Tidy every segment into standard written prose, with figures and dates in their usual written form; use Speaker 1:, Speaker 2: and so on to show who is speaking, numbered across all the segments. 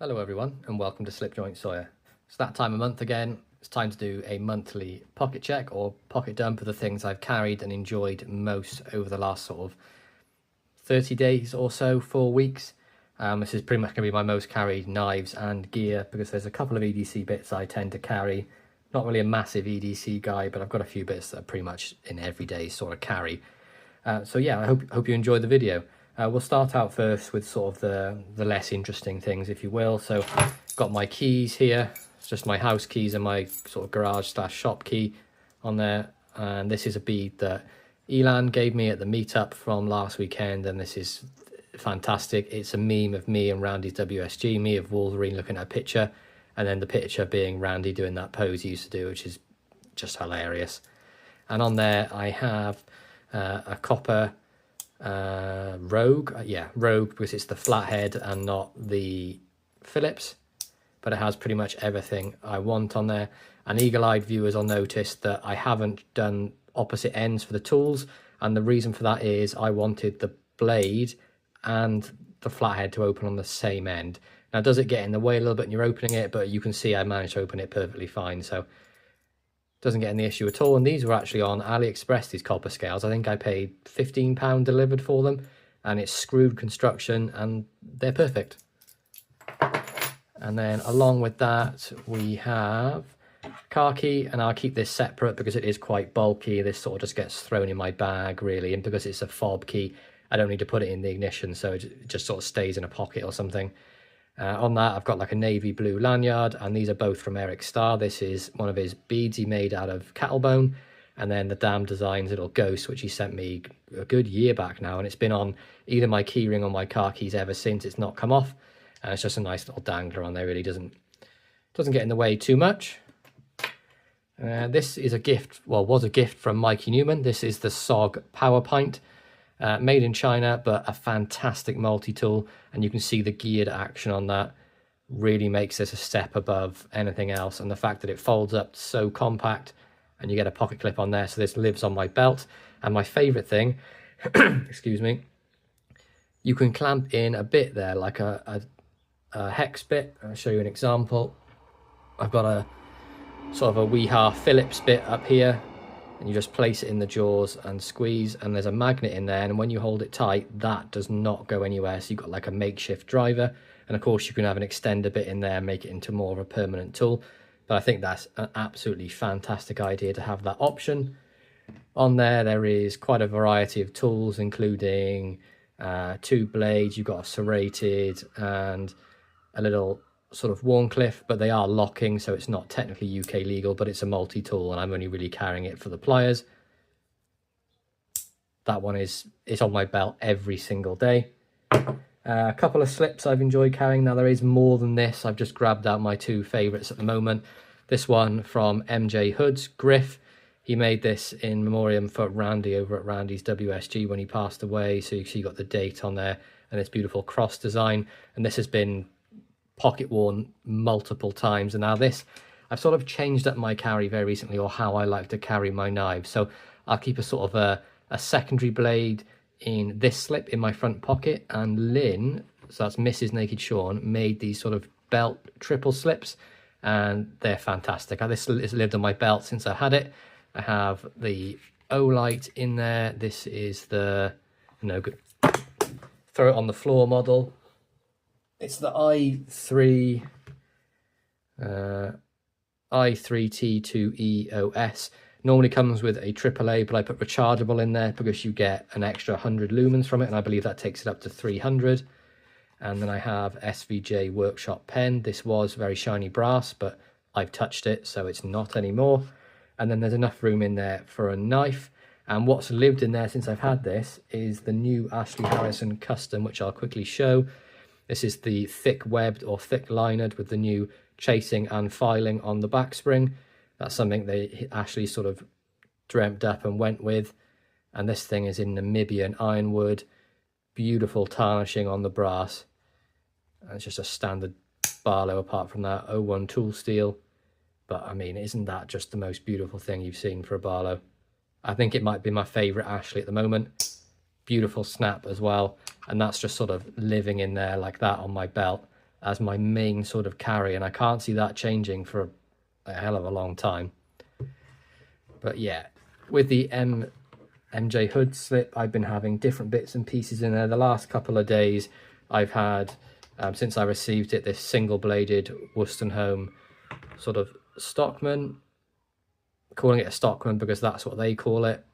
Speaker 1: Hello everyone and welcome to Slipjoint Sawyer. It's that time of month again. It's time to do a monthly pocket check or pocket dump of the things I've carried and enjoyed most over the last sort of 30 days or so, 4 weeks. This is pretty much going to be my most carried knives and gear because there's a couple of EDC bits I tend to carry. Not really a massive EDC guy, but I've got a few bits that are pretty much in everyday sort of carry. So yeah, I hope you enjoyed the video. We'll start out first with sort of the less interesting things, if you will. So got my keys here. It's just my house keys and my sort of garage/shop key on there. And this is a bead that Elan gave me at the meetup from last weekend, and this is fantastic. It's a meme of me and Randy's WSG, me of Wolverine looking at a picture, and then the picture being Randy doing that pose he used to do, which is just hilarious. And on there I have a copper Rogue, Rogue, because it's the flathead and not the Phillips, but it has pretty much everything I want on there. And eagle-eyed viewers will notice that I haven't done opposite ends for the tools, and the reason for that is I wanted the blade and the flathead to open on the same end. Now, does it get in the way a little bit when you're opening it, but you can see I managed to open it perfectly fine, so doesn't get any issue at all. And these were actually on AliExpress, these copper scales. I think I paid £15 delivered for them, and it's screwed construction and they're perfect. And then along with that we have car key, and I'll keep this separate because it is quite bulky. This sort of just gets thrown in my bag really, and because it's a fob key I don't need to put it in the ignition, so it just sort of stays in a pocket or something. On that I've got like a navy blue lanyard, and these are both from Eric Starr. This is one of his beads he made out of cattle bone, and then the Damn Designs little ghost, which he sent me a good year back now, and it's been on either my keyring or my car keys ever since. It's not come off, and it's just a nice little dangler on there. Really doesn't get in the way too much. This is a gift, well, was a gift from Mikey Newman. This is the SOG Power Pint. Made in China, but a fantastic multi-tool, and you can see the geared action on that really makes this a step above anything else. And the fact that it folds up so compact, and you get a pocket clip on there, so this lives on my belt. And my favorite thing, excuse me, you can clamp in a bit there, like a hex bit. I'll show you an example. I've got a sort of a Weeha Phillips bit up here, and you just place it in the jaws and squeeze, and there's a magnet in there, and when you hold it tight that does not go anywhere. So you've got like a makeshift driver, and of course you can have an extender bit in there and make it into more of a permanent tool. But I think that's an absolutely fantastic idea to have that option. On there is quite a variety of tools, including 2 blades. You've got a serrated and a little sort of Warncliffe, but they are locking, so it's not technically UK legal, but it's a multi-tool, and I'm only really carrying it for the pliers. That one is on my belt every single day. A couple of slips I've enjoyed carrying. Now there is more than this. I've just grabbed out my 2 favorites at the moment. This one from MJ Hood's Griff. He made this in memoriam for Randy over at Randy's WSG when he passed away, so you see you got the date on there and this beautiful cross design. And this has been pocket worn multiple times, and now this, I've sort of changed up my carry very recently, or how I like to carry my knives. So I'll keep a sort of a secondary blade in this slip in my front pocket, and Lynn, so that's Mrs. Naked Sean, made these sort of belt triple slips, and they're fantastic. This has lived on my belt since I had it. I have the O-Light in there. This is the no good throw it on the floor model. It's the i3T2EOS. Normally comes with a AAA, but I put rechargeable in there because you get an extra 100 lumens from it, and I believe that takes it up to 300. And then I have SVJ Workshop pen. This was very shiny brass, but I've touched it, so it's not anymore. And then there's enough room in there for a knife. And what's lived in there since I've had this is the new Ashley Harrison Custom, which I'll quickly show. This is the thick webbed or thick linered with the new chasing and filing on the back spring. That's something they Ashley sort of dreamt up and went with. And this thing is in Namibian ironwood. Beautiful tarnishing on the brass. And it's just a standard Barlow apart from that. 01 tool steel. But I mean, isn't that just the most beautiful thing you've seen for a Barlow? I think it might be my favourite Ashley at the moment. Beautiful snap as well, and that's just sort of living in there like that on my belt. as my main sort of carry, and I can't see that changing for a hell of a long time. But yeah, with the MJ Hood slip, I've been having different bits and pieces in there. The last couple of days I've had, since I received it, this single-bladed Worstenholme sort of Stockman. Calling it a Stockman because that's what they call it.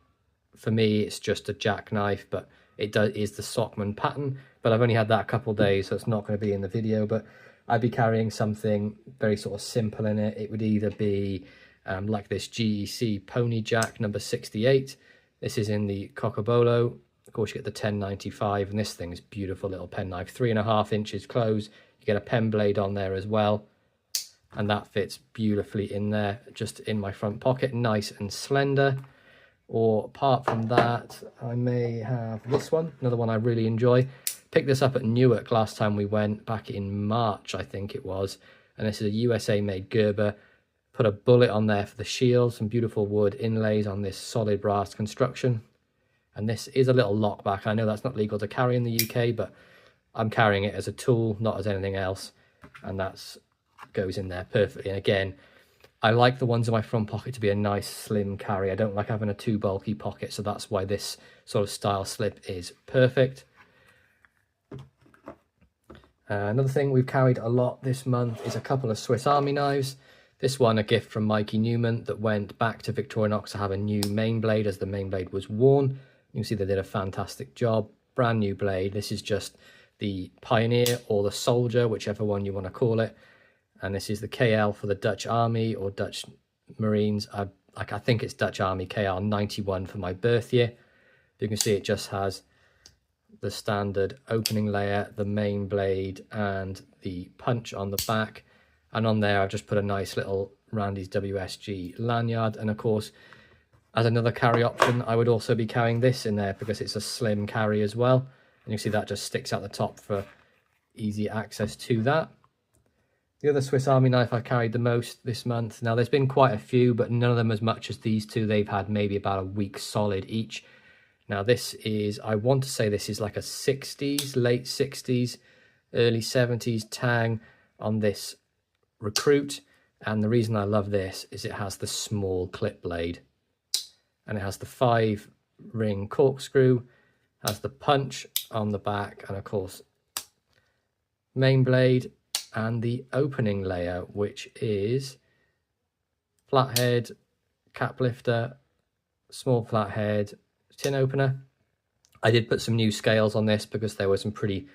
Speaker 1: For me, it's just a jackknife, but it is the Stockman pattern. But I've only had that a couple of days, so it's not going to be in the video. But I'd be carrying something very sort of simple in it. It would either be like this GEC Pony Jack number 68. This is in the Cocobolo. Of course, you get the 1095, and this thing is beautiful little penknife, 3.5 inches close. You get a pen blade on there as well, and that fits beautifully in there, just in my front pocket, nice and slender. Or apart from that, I may have this one, another one I really enjoy. Picked this up at Newark last time we went, back in March, I think it was. And this is a USA-made Gerber. Put a bullet on there for the shield, some beautiful wood inlays on this solid brass construction. And this is a little lockback. I know that's not legal to carry in the UK, but I'm carrying it as a tool, not as anything else. And that's goes in there perfectly. And again, I like the ones in my front pocket to be a nice slim carry. I don't like having a too bulky pocket, so that's why this sort of style slip is perfect. Another thing we've carried a lot this month is a couple of Swiss Army knives. This one, a gift from Mikey Newman that went back to Victorinox to have a new main blade as the main blade was worn. You can see they did a fantastic job. Brand new blade. This is just the Pioneer or the Soldier, whichever one you want to call it. And this is the KL for the Dutch Army or Dutch Marines. I think it's Dutch Army KL 91 for my birth year. You can see it just has the standard opening layer, the main blade, and the punch on the back. And on there, I've just put a nice little Randy's WSG lanyard. And of course, as another carry option, I would also be carrying this in there because it's a slim carry as well. And you can see that just sticks out the top for easy access to that. The other Swiss Army knife I carried the most this month. Now, there's been quite a few, but none of them as much as these two. They've had maybe about a week solid each. Now, this is, I want to say this is like a 60s, late 60s, early 70s tang on this Recruit. And the reason I love this is it has the small clip blade. And it has the 5-ring corkscrew, has the punch on the back, and of course, main blade. And the opening layer, which is flathead, cap lifter, small flathead, tin opener. I did put some new scales on this because there were some pretty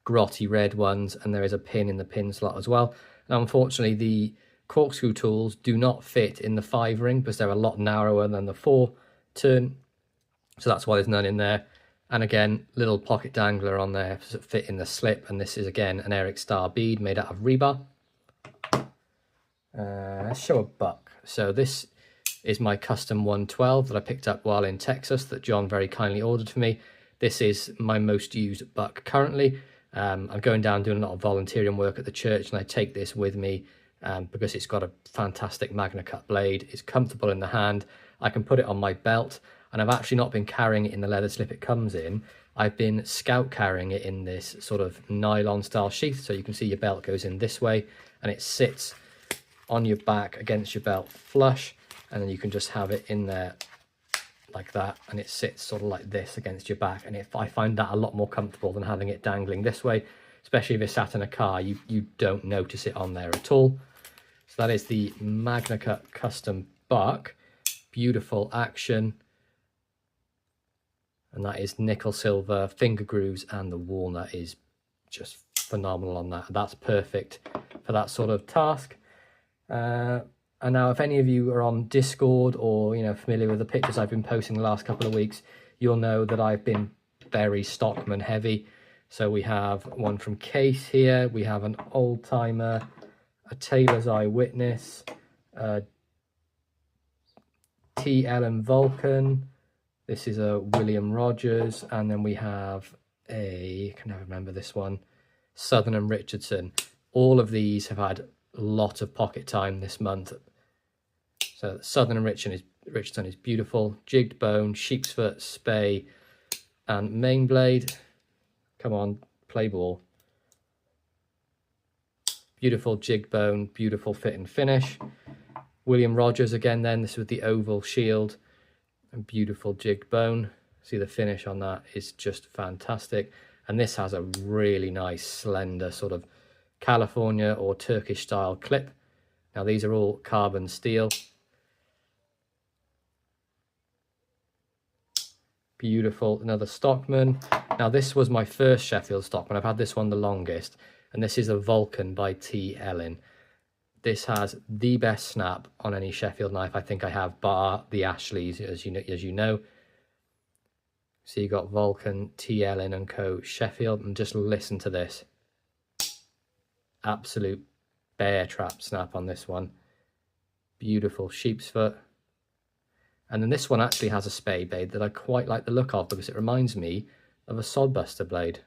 Speaker 1: grotty red ones, and there is a pin in the pin slot as well. Now, unfortunately, the corkscrew tools do not fit in the 5-ring because they're a lot narrower than the 4-turn. So that's why there's none in there. And again, little pocket dangler on there to fit in the slip. And this is, again, an Eric Star bead made out of rebar. Let's show a buck. So this is my custom 112 that I picked up while in Texas that John very kindly ordered for me. This is my most used buck currently. I'm going down doing a lot of volunteering work at the church, and I take this with me because it's got a fantastic Magna Cut blade. It's comfortable in the hand. I can put it on my belt. And I've actually not been carrying it in the leather slip it comes in. I've been scout carrying it in this sort of nylon style sheath. So you can see your belt goes in this way and it sits on your back against your belt flush. And then you can just have it in there like that. And it sits sort of like this against your back. And I find that a lot more comfortable than having it dangling this way. Especially if it's sat in a car, you don't notice it on there at all. So that is the Magna Cut Custom Buck. Beautiful action. And that is nickel silver, finger grooves, and the walnut is just phenomenal on that. That's perfect for that sort of task. And now, if any of you are on Discord or familiar with the pictures I've been posting the last couple of weeks, you'll know that I've been very Stockman heavy. So we have one from Case here. We have an old timer, a Taylor's Eyewitness, a T. Ellen Vulcan. This is a William Rogers, and then we have I can never remember this one, Southern and Richardson. All of these have had a lot of pocket time this month. So Southern and Richardson is beautiful. Jigged bone, sheep's foot, spay, and main blade. Come on, play ball. Beautiful jig bone, beautiful fit and finish. William Rogers again then, this with the oval shield and beautiful jig bone. See the finish on that is just fantastic. And this has a really nice slender sort of California or Turkish style clip. Now these are all carbon steel. Beautiful, another Stockman. Now this was my first Sheffield Stockman. I've had this one the longest, and this is a Vulcan by T. Ellen. This has the best snap on any Sheffield knife I think I have, bar the Ashleys, as you know. So you got Vulcan, T. Ellen and Co. Sheffield, and just listen to this. Absolute bear trap snap on this one. Beautiful sheep's foot. And then this one actually has a spade blade that I quite like the look of because it reminds me of a sodbuster blade.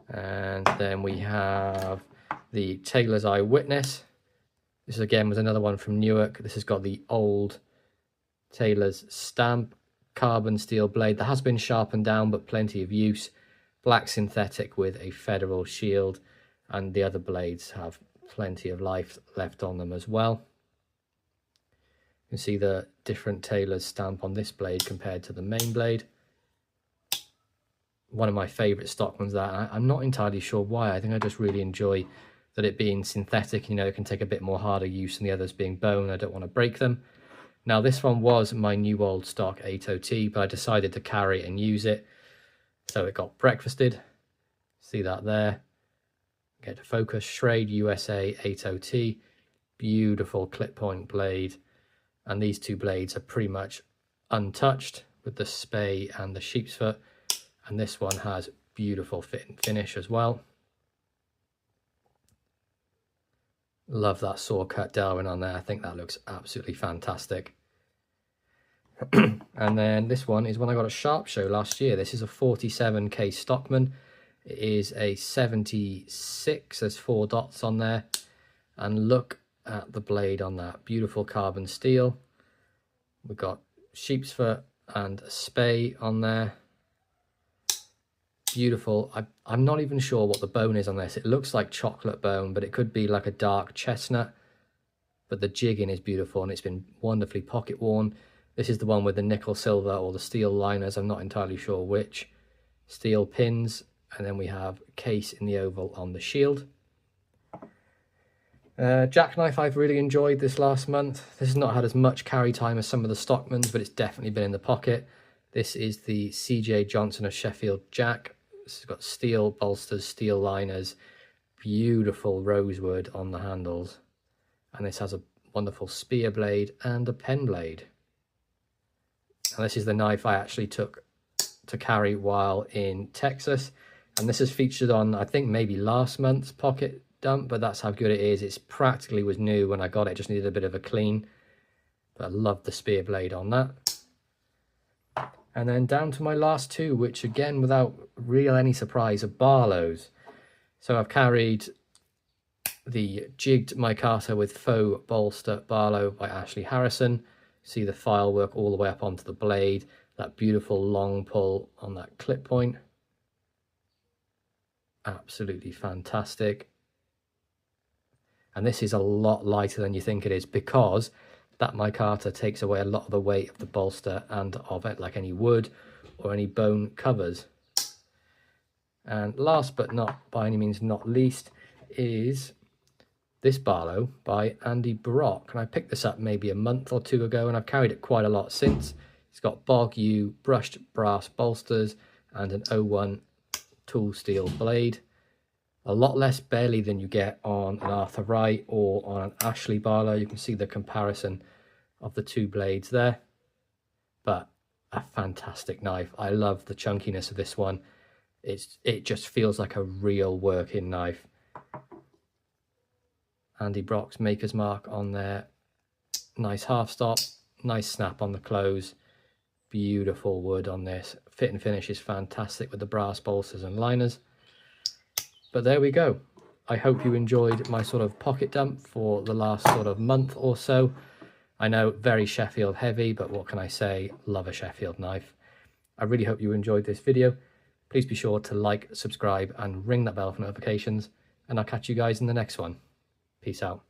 Speaker 1: And then we have the Tailor's Eye Witness. This again was another one from Newark. This has got the old Tailor's stamp, carbon steel blade that has been sharpened down but plenty of use. Black synthetic with a federal shield, and the other blades have plenty of life left on them as well. You can see the different Tailor's stamp on this blade compared to the main blade. One of my favourite Stockmans that I'm not entirely sure why. I think I just really enjoy that it being synthetic. You know, it can take a bit more harder use than the others being bone. I don't want to break them. Now this one was my new old stock 80T, but I decided to carry and use it. So it got breakfasted. See that there. Get to focus. Schrade USA 80T. Beautiful clip point blade. And these two blades are pretty much untouched with the spay and the sheep's foot. And this one has beautiful fit and finish as well. Love that saw cut Darwin on there. I think that looks absolutely fantastic. And then this one is one I got at Sharp Show last year. This is a 47K Stockman. It is a 76. There's 4 dots on there. And look at the blade on that. Beautiful carbon steel. We've got sheep's foot and a spay on there. Beautiful. I'm not even sure what the bone is on this. It looks like chocolate bone, but it could be like a dark chestnut. But the jigging is beautiful and it's been wonderfully pocket worn. This is the one with the nickel silver or the steel liners. I'm not entirely sure which. Steel pins. And then we have case in the oval on the shield. Jackknife I've really enjoyed this last month. This has not had as much carry time as some of the Stockmans, but it's definitely been in the pocket. This is the CJ Johnson of Sheffield Jack. This has got steel bolsters, steel liners, beautiful rosewood on the handles. And this has a wonderful spear blade and a pen blade. And this is the knife I actually took to carry while in Texas. And this is featured on, I think, maybe last month's Pocket Dump, but that's how good it is. It's practically was new when I got it, just needed a bit of a clean. But I love the spear blade on that. And then down to my last two, which again, without real any surprise, are Barlow's. So I've carried the jigged micarta with faux bolster Barlow by Ashley Harrison. See the file work all the way up onto the blade. That beautiful long pull on that clip point. Absolutely fantastic. And this is a lot lighter than you think it is because that micarta takes away a lot of the weight of the bolster and of it, like any wood or any bone covers. And last but not by any means not least is this Barlow by Andy Brock. And I picked this up maybe a month or two ago and I've carried it quite a lot since. It's got bog U brushed brass bolsters and an 01 tool steel blade. A lot less belly than you get on an Arthur Wright or on an Ashley Barlow. You can see the comparison of the two blades there. But a fantastic knife. I love the chunkiness of this one. It just feels like a real working knife. Andy Brock's maker's mark on there. Nice half stop. Nice snap on the close. Beautiful wood on this. Fit and finish is fantastic with the brass bolsters and liners. But there we go. I hope you enjoyed my sort of pocket dump for the last sort of month or so. I know very Sheffield heavy, but what can I say? Love a Sheffield knife. I really hope you enjoyed this video. Please be sure to like, subscribe, and ring that bell for notifications, and I'll catch you guys in the next one. Peace out.